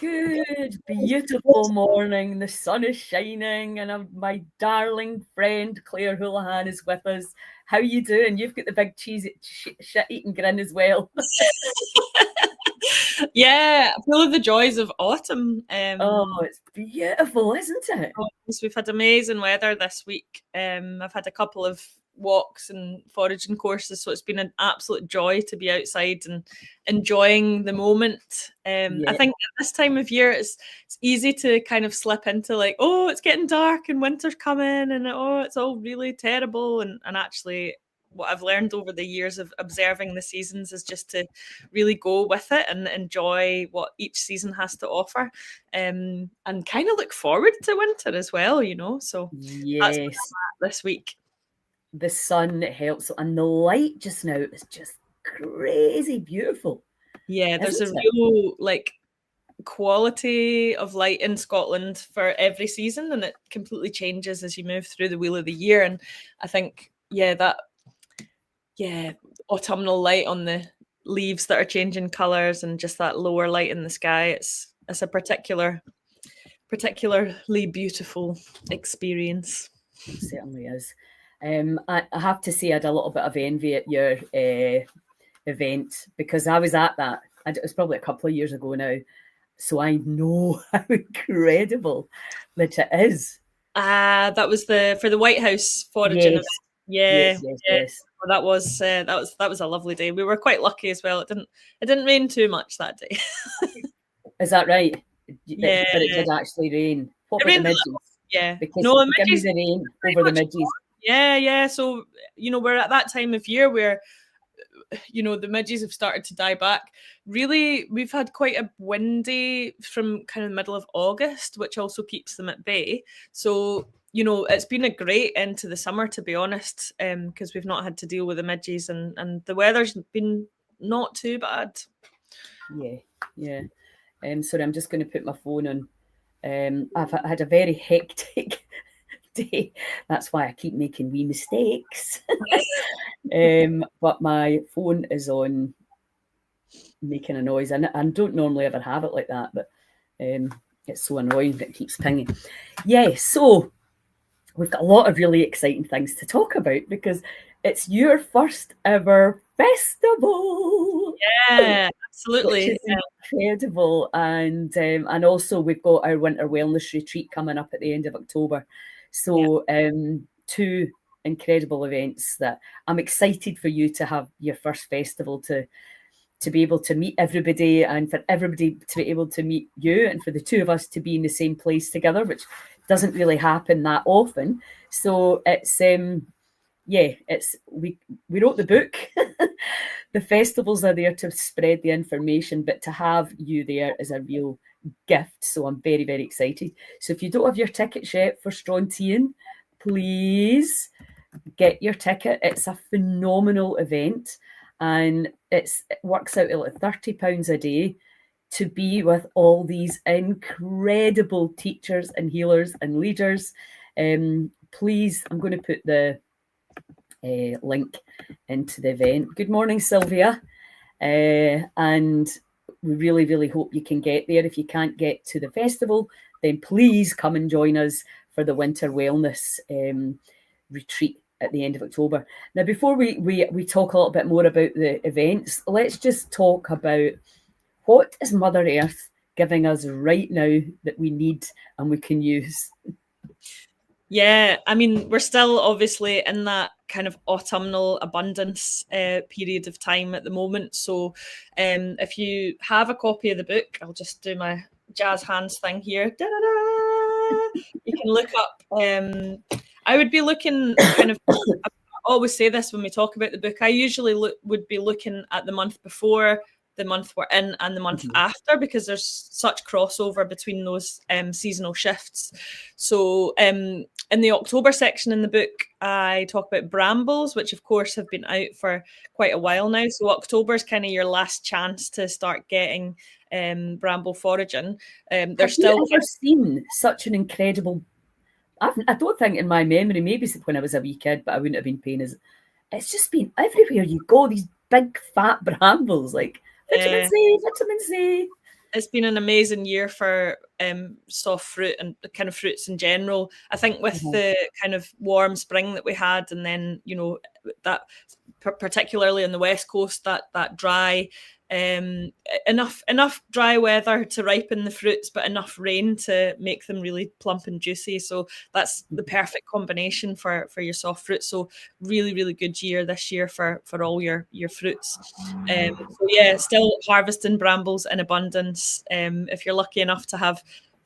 Good, beautiful morning. The sun is shining, and my darling friend Claire Houlihan is with us. How are you doing? You've got the big cheesy shit-eating grin as well. Yeah, full of the joys of autumn. It's beautiful, isn't it? We've had amazing weather this week. I've had a couple of walks and foraging courses, so it's been an absolute joy to be outside and enjoying the moment. I think at this time of year it's easy to kind of slip into like, oh, it's getting dark and winter's coming and oh, it's all really terrible, and actually what I've learned over the years of observing the seasons is just to really go with it and enjoy what each season has to offer, and kind of look forward to winter as well, so that's what I'm at this week. The sun helps, and the light just now is just crazy beautiful. Yeah, there's a real quality of light in Scotland for every season, and it completely changes as you move through the wheel of the year. And I think autumnal light on the leaves that are changing colours and just that lower light in the sky, it's a particularly beautiful experience. It certainly is. I have to say I had a little bit of envy at your event, because I was at that. It was probably a couple of years ago now, so I know how incredible that it is. That was for the White House foraging event. Yes. Well, that was a lovely day. We were quite lucky as well. It didn't rain too much that day. Is that right? Yeah, but it did actually rain. What about the midges? Yeah, because no, give me the rain over the midges. Yeah. So we're at that time of year where the midges have started to die back. Really, we've had quite a windy from kind of the middle of August, which also keeps them at bay. So it's been a great end to the summer, to be honest, because we've not had to deal with the midges, and the weather's been not too bad. Yeah. Sorry, I'm just going to put my phone on. I've had a very hectic day. That's why I keep making wee mistakes. But my phone is on making a noise, and I don't normally ever have it like that, but it's so annoying that it keeps pinging. So we've got a lot of really exciting things to talk about, because it's your first ever festival. Yeah, absolutely. Which is incredible. And also we've got our winter wellness retreat coming up at the end of October. So two incredible events that I'm excited for you to have your first festival, to be able to meet everybody, and for everybody to be able to meet you, and for the two of us to be in the same place together, which doesn't really happen that often. So it's we wrote the book. The festivals are there to spread the information, but to have you there is a real gift. So I'm very, very excited. So if you don't have your tickets yet for Strontian, please get your ticket. It's a phenomenal event, and it works out at like £30 a day to be with all these incredible teachers and healers and leaders. Please, I'm going to put the link into the event. Good morning, Sylvia. And we really, really hope you can get there. If you can't get to the festival, then please come and join us for the winter wellness retreat at the end of October. Now, before we talk a little bit more about the events, let's just talk about what is Mother Earth giving us right now that we need and we can use. Yeah, I mean, we're still obviously in that kind of autumnal abundance period of time at the moment. So if you have a copy of the book, I'll just do my jazz hands thing here. Da-da-da! You can look up. I would be looking kind of, I always say this when we talk about the book, I usually would be looking at the month before, the month we're in, and the month after, because there's such crossover between those seasonal shifts. So in the October section in the book, I talk about brambles, which of course have been out for quite a while now. So October is kind of your last chance to start getting bramble foraging. Have you ever seen such an incredible? I don't think in my memory, maybe when I was a wee kid, but I wouldn't have been paying as. It's just been everywhere you go. These big fat brambles, like vitamin C. it's been an amazing year for soft fruit and kind of fruits in general. I think with the kind of warm spring that we had, and then, you know, that particularly on the West Coast, that dry, enough dry weather to ripen the fruits, but enough rain to make them really plump and juicy. So that's the perfect combination for your soft fruit. So really, really good year this year for all your fruits. So yeah, still harvesting brambles in abundance. If you're lucky enough to have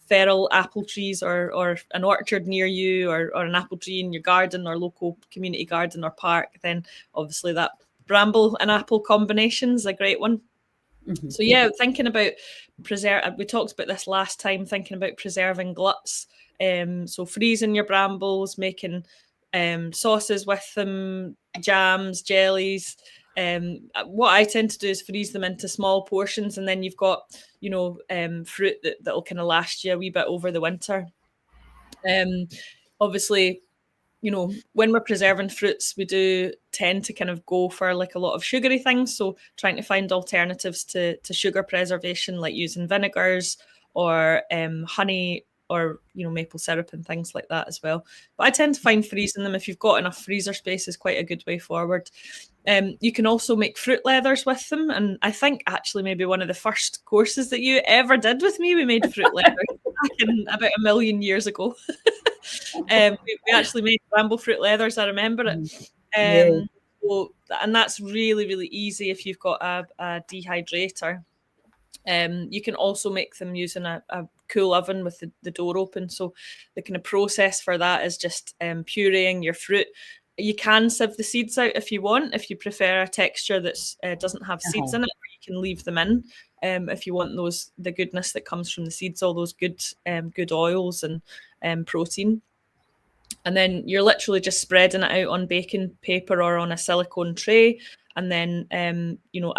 feral apple trees or an orchard near you, or an apple tree in your garden or local community garden or park, then obviously that bramble and apple combination is a great one. So yeah, thinking about we talked about this last time, thinking about preserving gluts. So freezing your brambles, making sauces with them, jams, jellies. What I tend to do is freeze them into small portions, and then you've got, you know, fruit that'll kind of last you a wee bit over the winter. Obviously, you know, when we're preserving fruits, we do tend to kind of go for like a lot of sugary things. So trying to find alternatives to sugar preservation, like using vinegars or honey, or, you know, maple syrup and things like that as well. But I tend to find freezing them, if you've got enough freezer space, is quite a good way forward. You can also make fruit leathers with them. And I think actually maybe one of the first courses that you ever did with me, we made fruit leathers back in about 1 million years ago. We actually made bramble fruit leathers. I remember it. So, and that's really, really easy if you've got a dehydrator. You can also make them using a cool oven with the door open. So the kind of process for that is just pureeing your fruit. You can sieve the seeds out if you want, if you prefer a texture that doesn't have seeds in it, or you can leave them in if you want the goodness that comes from the seeds, all those good oils and protein. And then you're literally just spreading it out on baking paper or on a silicone tray, and then you know,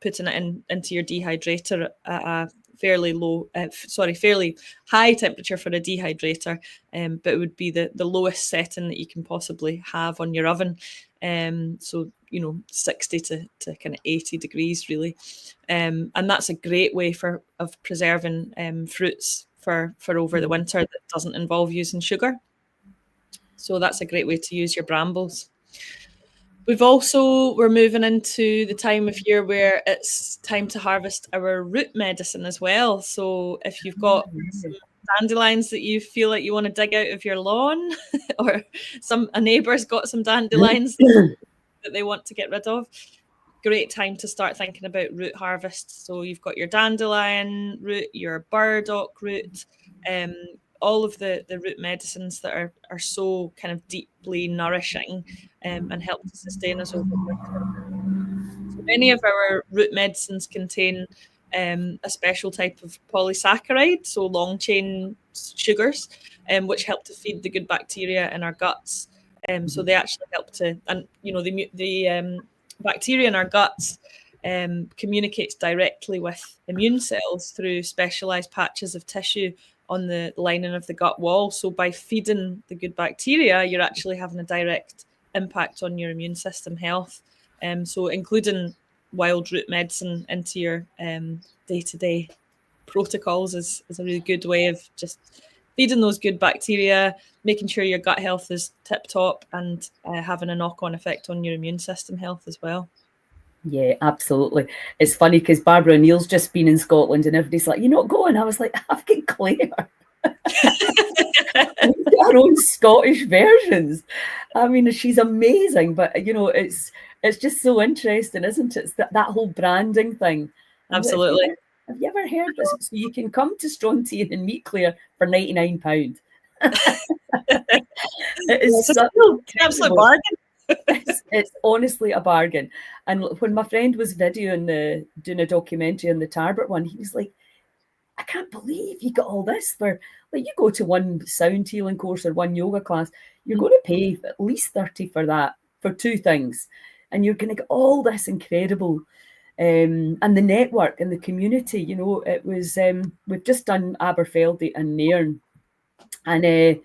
putting it into your dehydrator at a fairly high temperature for a dehydrator, but it would be the lowest setting that you can possibly have on your oven. So, you know, 60 to kind of 80 degrees really, and that's a great way of preserving fruits for over the winter that doesn't involve using sugar. So that's a great way to use your brambles. We're moving into the time of year where it's time to harvest our root medicine as well. So if you've got some dandelions that you feel like you want to dig out of your lawn, or a neighbour's got some dandelions that they want to get rid of, great time to start thinking about root harvest. So you've got your dandelion root, your burdock root, all of the root medicines that are so kind of deeply nourishing and help to sustain us over winter. So many of our root medicines contain a special type of polysaccharide, so long chain sugars, which help to feed the good bacteria in our guts. So they actually help to, and you know, the bacteria in our guts communicates directly with immune cells through specialized patches of tissue on the lining of the gut wall. So by feeding the good bacteria, you're actually having a direct impact on your immune system health. So including wild root medicine into your day-to-day protocols is a really good way of just feeding those good bacteria, making sure your gut health is tip-top, and having a knock-on effect on your immune system health as well. Yeah, absolutely. It's funny because Barbara O'Neill's just been in Scotland and everybody's like, "You're not going?" I was like, "I've got Claire." We've got our own Scottish versions. I mean, she's amazing, but you know, it's just so interesting, isn't it? It's that whole branding thing. Absolutely. Have you ever heard this? So you can come to Strontian and meet Claire for £99. It is such an absolute bargain. It's honestly a bargain. And when my friend was doing a documentary on the Tarbert one, he was like, "I can't believe you got all this for, like, you go to one sound healing course or one yoga class, you're going to pay at least 30 for that, for two things. And you're going to get all this incredible, and the network and the community, you know, it was, we've just done Aberfeldy and Nairn. And it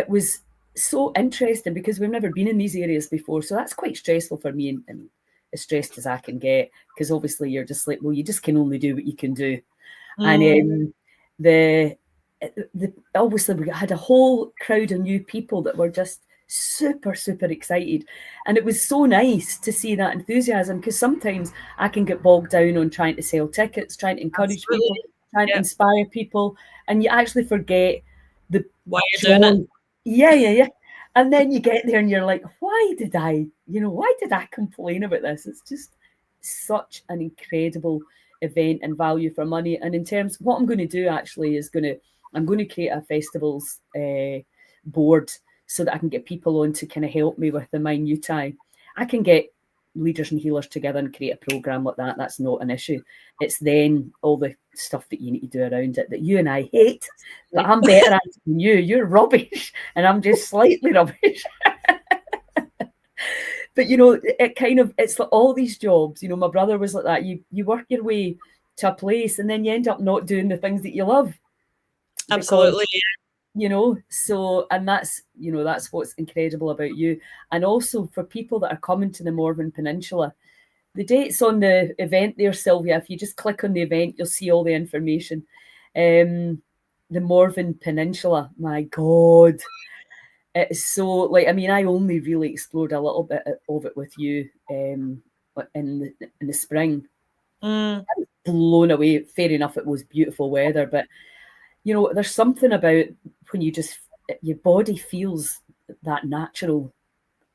was so interesting because we've never been in these areas before. So that's quite stressful for me, and as stressed as I can get, because obviously you're just like, well, you just can only do what you can do. And the obviously we had a whole crowd of new people that were just super, super excited. And it was so nice to see that enthusiasm, because sometimes I can get bogged down on trying to sell tickets, trying to encourage Absolutely. people, trying to Yeah. inspire people, and you actually forget the Why you're doing it. Yeah. And then you get there and you're like, why did I complain about this? It's just such an incredible event and value for money. And in terms, what I'm going to do actually is I'm going to create a festivals board so that I can get people on to kind of help me with the minutiae. I can get leaders and healers together and create a program like that. That's not an issue. It's then all the stuff that you need to do around it that you and I hate, but I'm better at it than you. You're rubbish, and I'm just slightly rubbish. But it's like all these jobs. My brother was like that. You work your way to a place, and then you end up not doing the things that you love. Absolutely. So, and that's what's incredible about you. And also for people that are coming to the Morven Peninsula, the date's on the event there, Sylvia. If you just click on the event, you'll see all the information. The Morven Peninsula, my God. It's so, I only really explored a little bit of it with you in the spring. I was blown away. Fair enough, it was beautiful weather, but there's something about when your body feels that natural,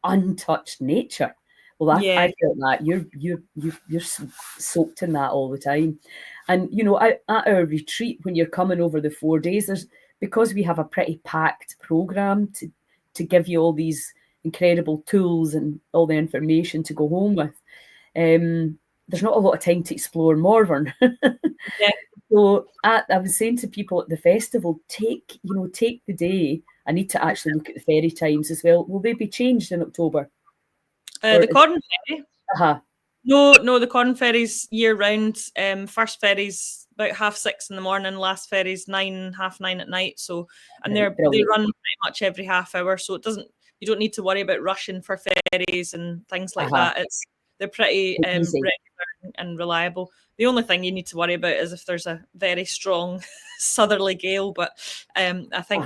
untouched nature. Well, I felt that you're soaked in that all the time, and at our retreat when you're coming over the 4 days, because we have a pretty packed program to give you all these incredible tools and all the information to go home with. There's not a lot of time to explore Morven. Yeah. So I was saying to people at the festival, take the day. I need to actually look at the ferry times as well. Will they be changed in October? The Corn Ferry? Uh-huh. No, the Corn Ferry's year round. First ferry's about 6:30 in the morning, last ferry's 9, 9:30 at night. So, and they run pretty much every half hour. So you don't need to worry about rushing for ferries and things like that. They're pretty regular and reliable. The only thing you need to worry about is if there's a very strong southerly gale, but I think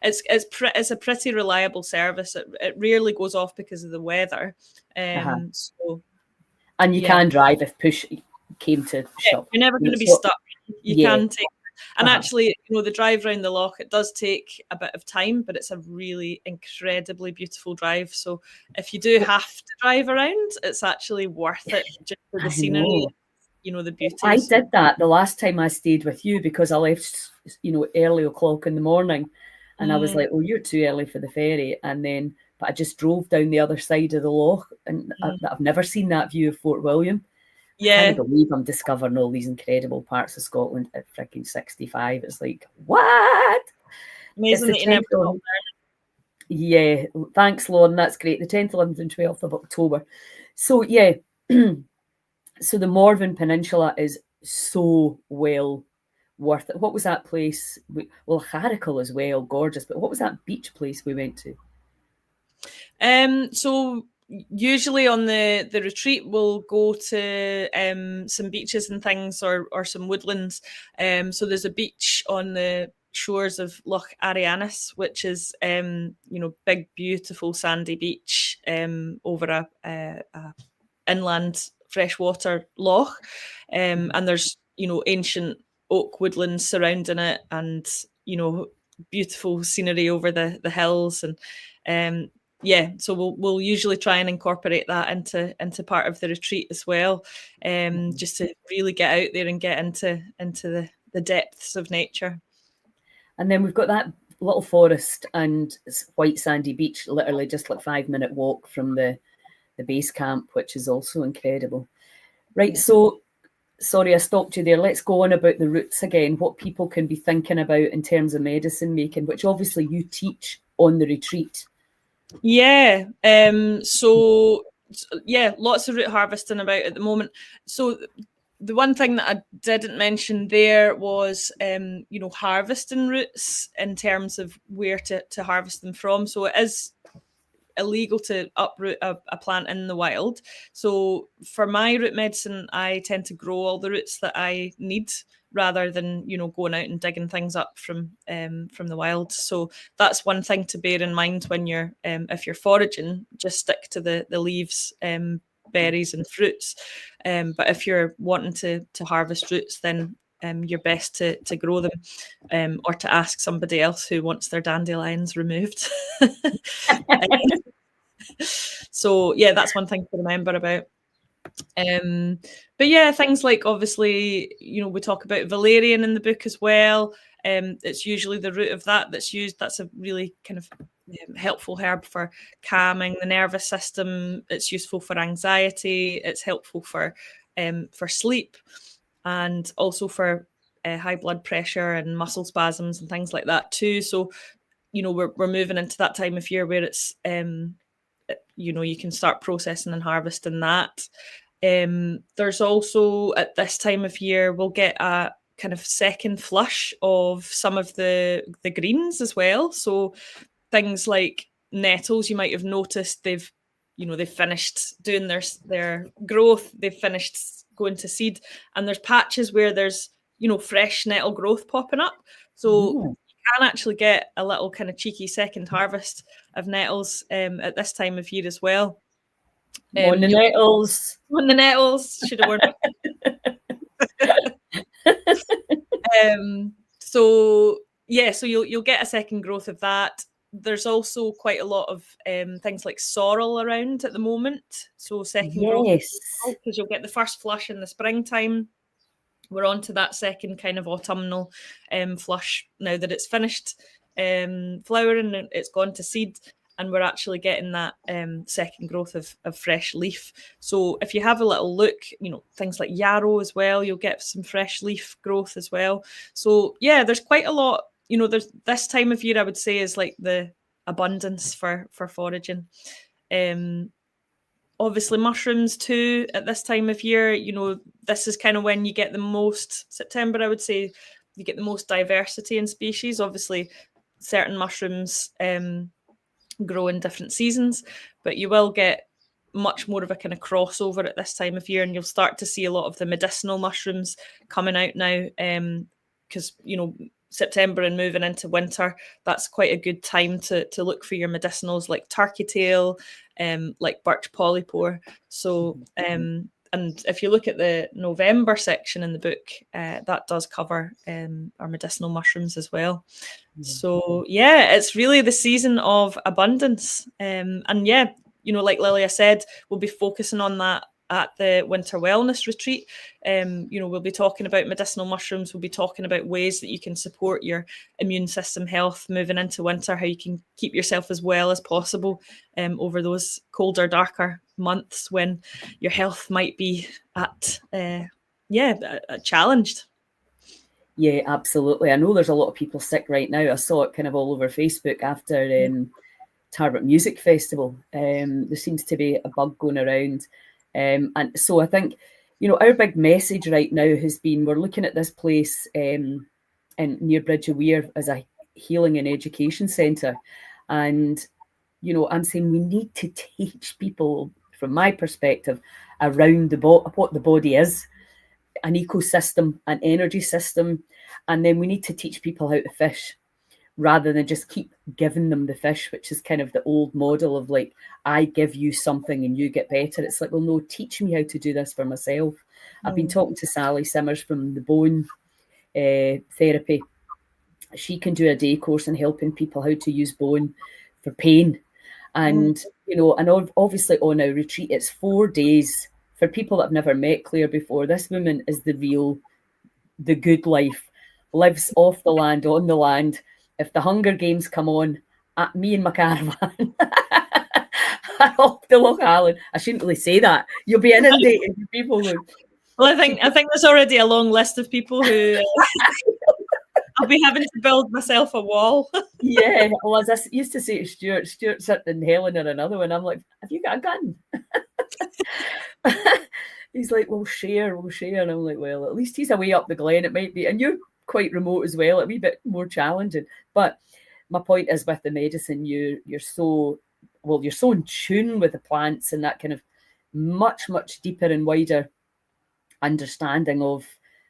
it's a pretty reliable service. It rarely goes off because of the weather. So, and you can drive if push came to shove. You're never going to be stuck. You can take. And actually, the drive around the loch, it does take a bit of time, but it's a really incredibly beautiful drive. So if you do have to drive around, it's actually worth it just for the scenery, the beauty. I did that the last time I stayed with you because I left, early o'clock in the morning, and I was like, "Oh, you're too early for the ferry." And then, but I just drove down the other side of the loch, and I've never seen that view of Fort William. Yeah. I can't believe I'm discovering all these incredible parts of Scotland at freaking 65. It's like, what? Amazing that you never got there. Yeah, thanks, Lauren. That's great. The 10th, 11th, and 12th of October. So, yeah. So the Morven Peninsula is so well worth it. What was that place? Well, Harrickle as well, gorgeous. But what was that beach place we went to? So usually on the retreat we'll go to some beaches and things or some woodlands. So there's a beach on the shores of Loch Arianis, which is big beautiful sandy beach over a inland freshwater loch, and there's ancient oak woodlands surrounding it, and beautiful scenery over the hills, and so we'll usually try and incorporate that into part of the retreat as well, just to really get out there and get into the depths of nature. And then we've got that little forest and white sandy beach, literally just like 5-minute walk from the base camp, which is also incredible. Right, so sorry I stopped you there. Let's go on about the roots again, what people can be thinking about in terms of medicine making, which obviously you teach on the retreat. Yeah. So lots of root harvesting about at the moment. So the one thing that I didn't mention there was, harvesting roots in terms of where to harvest them from. So it is illegal to uproot a plant in the wild. So for my root medicine, I tend to grow all the roots that I need, rather than going out and digging things up from the wild. So that's one thing to bear in mind when you're if you're foraging. Just stick to the leaves, berries and fruits. But if you're wanting to harvest roots, then you're best to grow them, or to ask somebody else who wants their dandelions removed. So yeah, that's one thing to remember about. But yeah, things like, obviously, we talk about valerian in the book as well. It's usually the root of that that's used. That's a really kind of helpful herb for calming the nervous system. It's useful for anxiety. It's helpful for sleep, and also for high blood pressure and muscle spasms and things like that too. So we're moving into that time of year where it's you can start processing and harvesting that. There's also, at this time of year, we'll get a kind of second flush of some of the greens as well. So things like nettles, you might have noticed they've finished doing their growth, they've finished going to seed, and there's patches where there's fresh nettle growth popping up. So you can actually get a little kind of cheeky second harvest of nettles at this time of year as well. On the nettles. On the nettles. Should have worn so you'll get a second growth of that. There's also quite a lot of things like sorrel around at the moment. So second growth, because you'll get the first flush in the springtime. We're on to that second kind of autumnal flush now that it's finished flowering and it's gone to seed, and we're actually getting that second growth of fresh leaf. So if you have a little look, things like yarrow as well, you'll get some fresh leaf growth as well. So yeah, there's quite a lot. There's this time of year, I would say, is like the abundance for foraging. Obviously mushrooms too at this time of year. This is kind of when you get the most, September, I would say, you get the most diversity in species. Obviously certain mushrooms grow in different seasons, but you will get much more of a kind of crossover at this time of year, and you'll start to see a lot of the medicinal mushrooms coming out now, because September and moving into winter, that's quite a good time to look for your medicinals, like turkey tail, like birch polypore. So and if you look at the November section in the book, that does cover our medicinal mushrooms as well. So yeah, it's really the season of abundance. And yeah, like Lilia said, we'll be focusing on that at the winter wellness retreat. We'll be talking about medicinal mushrooms. We'll be talking about ways that you can support your immune system health moving into winter, how you can keep yourself as well as possible over those colder, darker months when your health might be at challenged. Yeah, absolutely. I know there's a lot of people sick right now. I saw it kind of all over Facebook after Tarbert Music Festival. There seems to be a bug going around. And so I think, our big message right now has been, we're looking at this place in near Bridge of Weir as a healing and education centre. And, I'm saying we need to teach people, from my perspective, around what the body is, an ecosystem, an energy system. And then we need to teach people how to fish, rather than just keep giving them the fish, which is kind of the old model of like, I give you something and you get better. It's like, well, no, teach me how to do this for myself. I've been talking to Sally Simmers from the bone therapy. She can do a day course in helping people how to use bone for pain. And, and obviously on our retreat, it's 4 days. For people that have never met Claire before, this woman is the good life, lives off the land, on the land. If the Hunger Games come on, me and my caravan are off to Loch Allen. I shouldn't really say that. You'll be inundated with people. Well, I think there's already a long list of people who I'll be having to build myself a wall. Yeah, well, as I used to say to Stuart's sitting in Helen or another one, I'm like, have you got a gun? He's like, we'll share. And I'm like, well, at least he's away up the glen. It might be, and you're quite remote as well, a wee bit more challenging. But my point is, with the medicine, you're so well, you're so in tune with the plants and that kind of much, much deeper and wider understanding of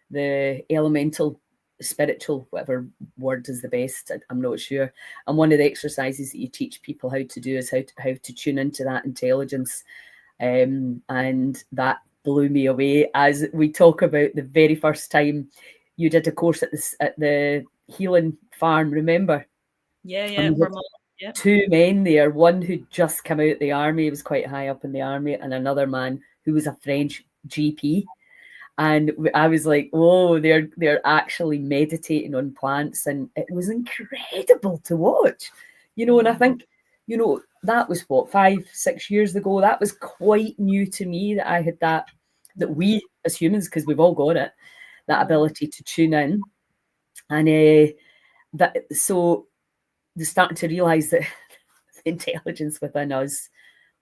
the elemental, spiritual, whatever word is the best, I'm not sure. And one of the exercises that you teach people how to do is how to tune into that intelligence. And that blew me away as we talk about the very first time you did a course at the healing farm, remember? Yeah, Vermont. Yeah. Two men there, one who'd just come out of the army, he was quite high up in the army, and another man who was a French GP. And I was like, "Oh, they're actually meditating on plants," and it was incredible to watch, And I think, that was what 5-6 years ago. That was quite new to me that I had that we as humans, because we've all got it, that ability to tune in, and so they're starting to realise that the intelligence within us,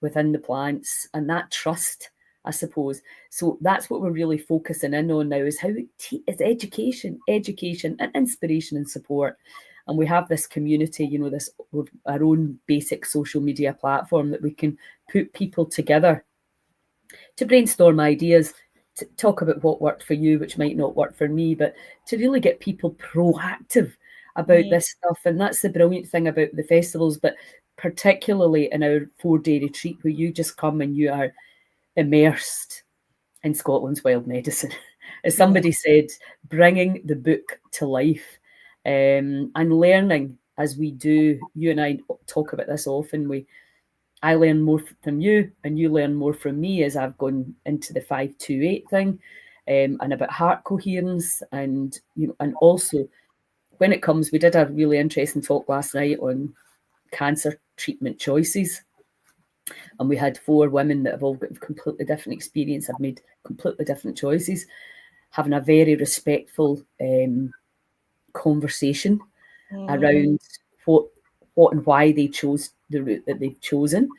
within the plants, and that trust, I suppose. So that's what we're really focusing in on now, is how it's education and inspiration and support. And we have this community, this our own basic social media platform that we can put people together to brainstorm ideas, to talk about what worked for you, which might not work for me, but to really get people proactive about this stuff. And that's the brilliant thing about the festivals, but particularly in our 4-day retreat, where you just come and you are immersed in Scotland's wild medicine. As somebody said, bringing the book to life, and learning as we do. You and I talk about this often. I learn more from you, and you learn more from me as I've gone into the 5-2-8 thing, and about heart coherence, and and also when it comes, we did a really interesting talk last night on cancer treatment choices, and we had 4 women that have all got completely different experience, have made completely different choices, having a very respectful conversation around what and why they chose the route that they've chosen,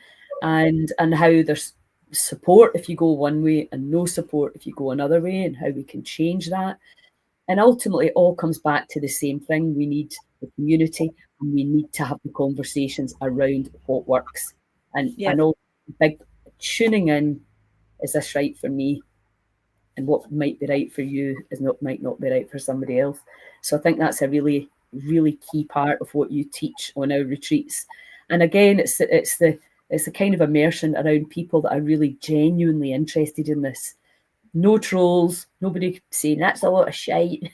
and how there's support if you go one way and no support if you go another way, and how we can change that. And ultimately it all comes back to the same thing. We need the community, and we need to have the conversations around what works. And I know big tuning in, is this right for me? And what might be right for you might not be right for somebody else. So I think that's a really, really key part of what you teach on our retreats. And again, it's the kind of immersion around people that are really genuinely interested in this. No trolls, nobody saying that's a lot of shite,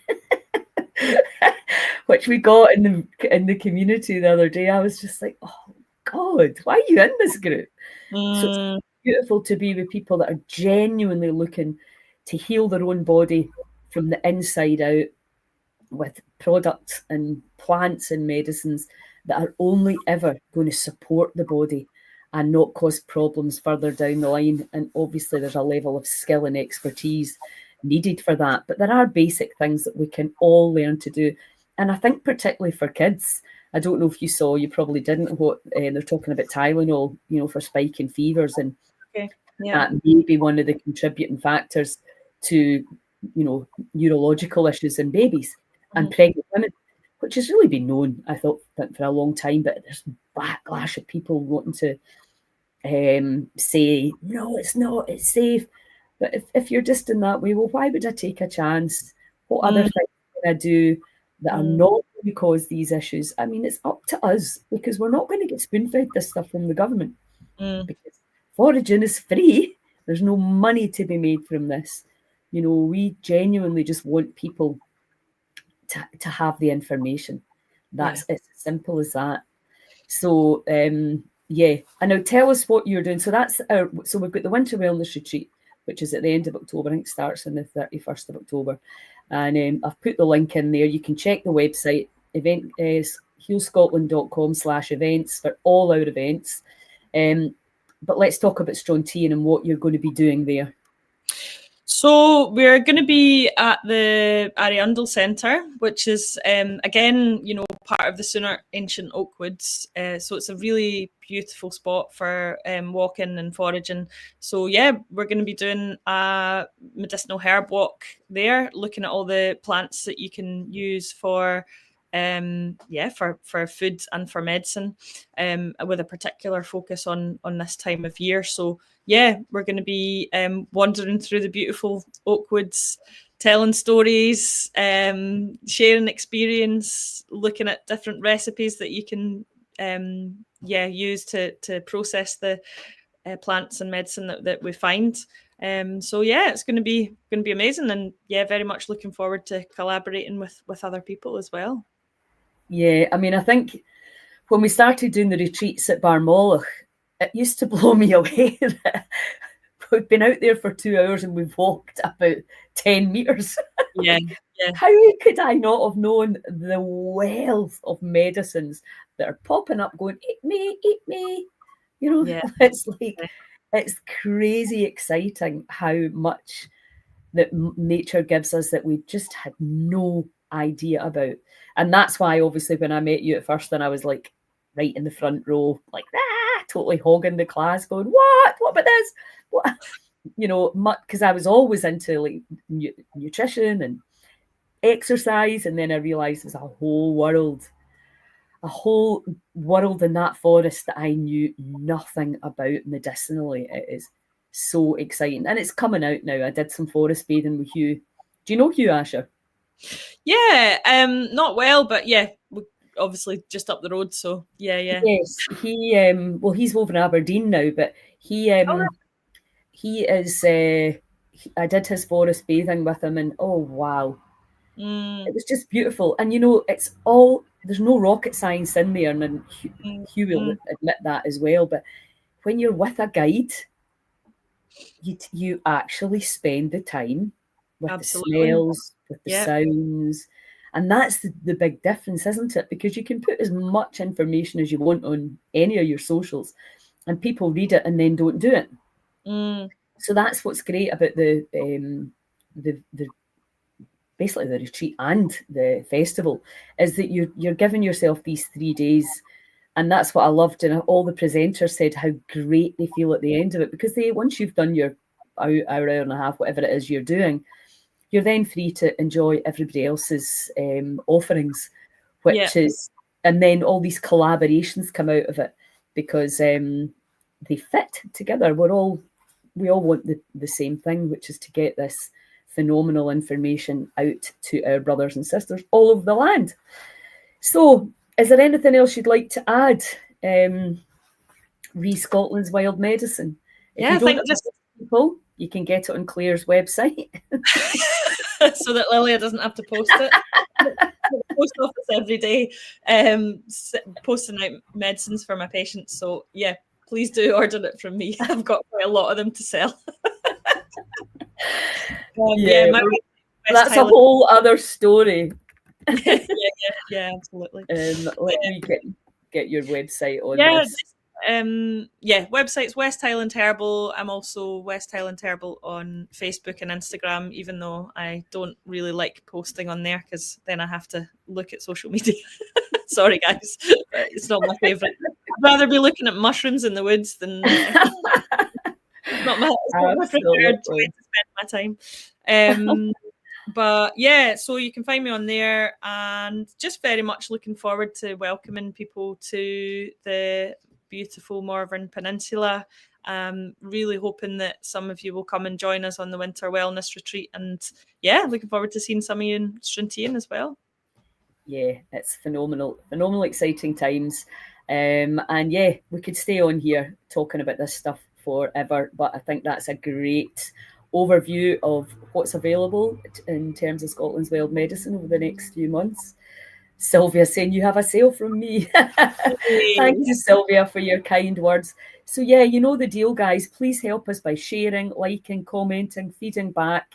which we got in the community the other day. I was just like, oh God, why are you in this group? So it's beautiful to be with people that are genuinely looking to heal their own body from the inside out, with products and plants and medicines that are only ever going to support the body and not cause problems further down the line. And obviously there's a level of skill and expertise needed for that, but there are basic things that we can all learn to do. And I think particularly for kids, I don't know if you saw, you probably didn't, what they're talking about Tylenol, for spiking fevers, and that may be one of the contributing factors to, neurological issues in babies and pregnant women, which has really been known, I thought, for a long time. But there's backlash of people wanting to say, no, it's not, it's safe. But if you're just in that way, well, why would I take a chance? What other things can I do that are not going to cause these issues? I mean, it's up to us, because we're not going to get spoon-fed this stuff from the government, because foraging is free. There's no money to be made from this. We genuinely just want people to have the information. It's as simple as that. So and now tell us what you're doing. So so we've got the Winter Wellness Retreat, which is at the end of October. I think it starts on the 31st of October, and I've put the link in there. You can check the website, event healscotland.com/events for all our events. But let's talk about Strontian and what you're going to be doing there. So we're going to be at the Ariandel Centre, which is, again, part of the Soonart Ancient Oakwoods. So it's a really beautiful spot for walking and foraging. So we're going to be doing a medicinal herb walk there, looking at all the plants that you can use for for food and for medicine, with a particular focus on this time of year. So yeah, we're going to be wandering through the beautiful Oakwoods, telling stories, sharing experience, looking at different recipes that you can use to process the plants and medicine that we find. So yeah, it's going to be amazing, and yeah, very much looking forward to collaborating with other people as well. Yeah, I mean, I think when we started doing the retreats at Barmolach, it used to blow me away that we've been out there for 2 hours and we've walked about 10 meters. Yeah, how could I not have known the wealth of medicines that are popping up going, eat me, you know? Yeah. It's like, it's crazy exciting how much that nature gives us that we just had no idea about. And that's why, obviously, when I met you at first, and I was like right in the front row, like, totally hogging the class, going, what about this? What? You know, because I was always into like nutrition and exercise, and then I realized there's a whole world in that forest that I knew nothing about medicinally. It is so exciting, and it's coming out now. I did some forest bathing with Hugh. Do you know Hugh Asher? Yeah, not well, but yeah, obviously just up the road. So yeah. Yes, he well, he's over in Aberdeen now, but he is. I did his forest bathing with him, and oh wow, it was just beautiful. And you know, it's all, there's no rocket science in there, and Hugh will admit that as well. But when you're with a guide, you actually spend the time with Absolutely. the smells, with the sounds. And that's the big difference, isn't it? Because you can put as much information as you want on any of your socials, and people read it and then don't do it. So that's what's great about the basically the retreat and the festival, is that you're giving yourself these 3 days. And that's what I loved. And all the presenters said how great they feel at the end of it, because once you've done your hour and a half, whatever it is you're doing, you're then free to enjoy everybody else's offerings, which is, and then all these collaborations come out of it, because they fit together. We all want the same thing, which is to get this phenomenal information out to our brothers and sisters all over the land. So, is there anything else you'd like to add, re Scotland's Wild Medicine? If you don't know people, you can get it on Claire's website. So that Lilia doesn't have to post it. Post office every day, posting out medicines for my patients. So yeah, please do order it from me. I've got quite a lot of them to sell. That's a whole other story. yeah, absolutely. Let me get your website on this. Website's West Highland Herbal. I'm also West Highland Herbal on Facebook and Instagram, even though I don't really like posting on there, because then I have to look at social media. Sorry guys, but it's not my favourite. I'd rather be looking at mushrooms in the woods than not my preferred way to spend my time. But yeah, so you can find me on there, and just very much looking forward to welcoming people to the beautiful Morvern Peninsula. Really hoping that some of you will come and join us on the Winter Wellness Retreat, and yeah, looking forward to seeing some of you in Struntian as well. Yeah, it's phenomenal, exciting times. And yeah, we could stay on here talking about this stuff forever, but I think that's a great overview of what's available in terms of Scotland's wild medicine over the next few months. Sylvia saying you have a sale from me. Thank you, Sylvia, for your kind words. So yeah, you know the deal, guys. Please help us by sharing, liking, commenting, feeding back.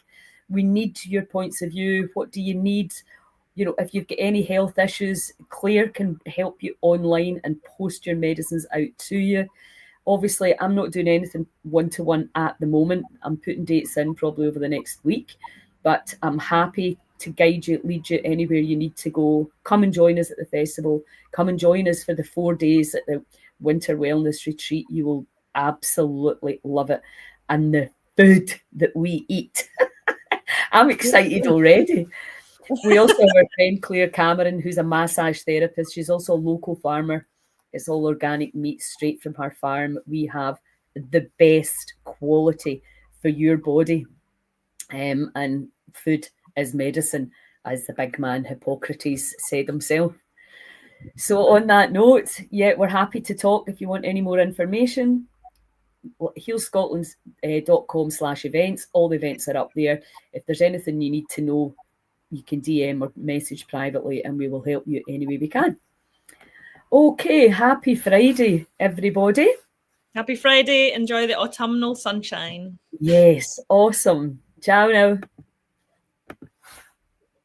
We need your points of view. What do you need? You know, if you've got any health issues, Claire can help you online and post your medicines out to you. Obviously, I'm not doing anything one-to-one at the moment. I'm putting dates in probably over the next week, but I'm happy to guide you, lead you anywhere you need to go. Come and join us at the festival. Come and join us for the 4 days at the Winter Wellness Retreat. You will absolutely love it. And the food that we eat. I'm excited already. We also have our friend Claire Cameron, who's a massage therapist. She's also a local farmer. It's all organic meat straight from her farm. We have the best quality for your body. And food is medicine, as the big man Hippocrates said himself. So on that note, yeah, we're happy to talk if you want any more information. healscotland.com/events. All the events are up there. If there's anything you need to know, you can DM or message privately and we will help you any way we can. Okay, happy Friday, everybody. Happy Friday. Enjoy the autumnal sunshine. Yes, awesome. Ciao now.